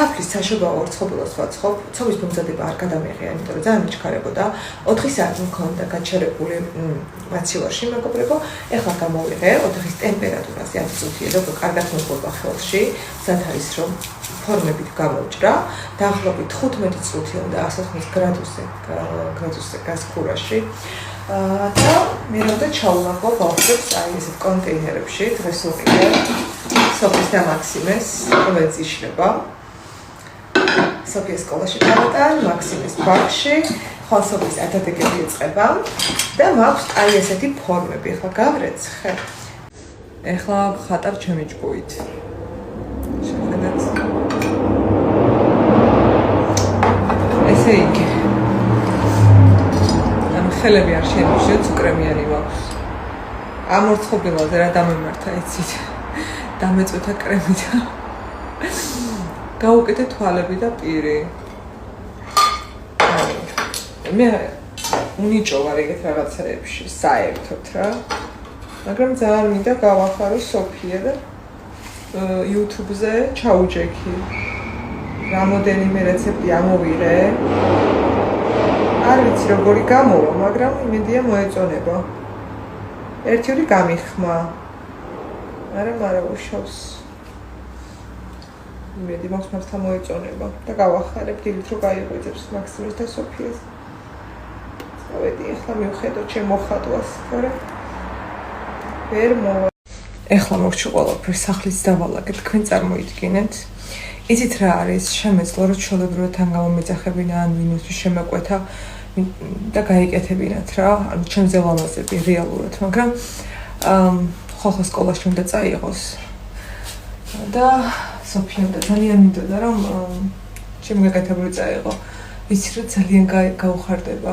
თაფლის საშობაო ორცხობილოს ვაცხობ, ცობის მომზადება არ გადამიღია, იმიტომ რომ ძალიან მიჩქარებოდა. 4 საათი მქონდა გაჩერებული მაცივარში მეგობრებო. ეხლა გამოვიღე, ოთახის ტემპერატურაზე 10 წუთია და კარგად მოყვება ხელში, სად არის რომ ფორმებით გამოვჭრა. დაახლოებით 15 წუთი უნდა 180 გრადუსზე გასხურაში. და მე უნდა ჩაულაღო ბავშვებს აი ესეთ კონტეინერებში, დღეს უყიდე სოფიის და მაქსიმეს, რომელიც იშლება. სოფიის სკოლაში დავატან, მაქსიმეს ბაღში, ხოლო სოფიის ადადეგები ეწყება და მაქვს აი ესეთი ფორმები. ეხლა გავრეცხე. ეხლა ხატავ ჩემი ჭკუით. შეხედეთ. ესე იგი. ხელები არ შემიშეთ, უკრემიანი მაქვს. ამორცხობილაზე რა დამემართა იცით. დამეწვეთა კრემი და გავუკეთე თვალები და პირი. მე უნიჭო ვარ ეგეთ რაღაცებში, საერთოდ რა. მაგრამ ძალიან მინდა გავახარო სოფია და YouTube-ზე ჩაუჯექი. რამოდენიმე რეცეპტი ამოვიღე. არ ვიცი როგორი გამოვა, მაგრამ იმედია მოეწონება. ერთი გამიხმა. არა უშავს. იმედი მაქვს მასთან მოეწონება და გავახარებ დილით რომ გაიღვიძებს მაქსიმეს და სოფიას. წავედი ახლა მივხედო ჩემ მოხატვას, მაგრამ ვერ მოვა. ეხლა მოვჭი ყველაფერს სახლის დავალაგეთ, თქვენ წარმოიდგინეთ. იცით რა არის? შემეძლო რომ ჩვეულებრივად თან გამომეძახებინა ან ვინმესთვის შემეკვეთა და გაიკეთებინათ რა, ანუ ჩემზე ლამაზები რეალურად, მაგრამ ხალხო სკოლაში უნდა წაიღოს და სოფია და ძალიან მინდოდა რომ ჩემი გაკეთებული წაიღო. ვიცი რომ ძალიან გაუხარდება.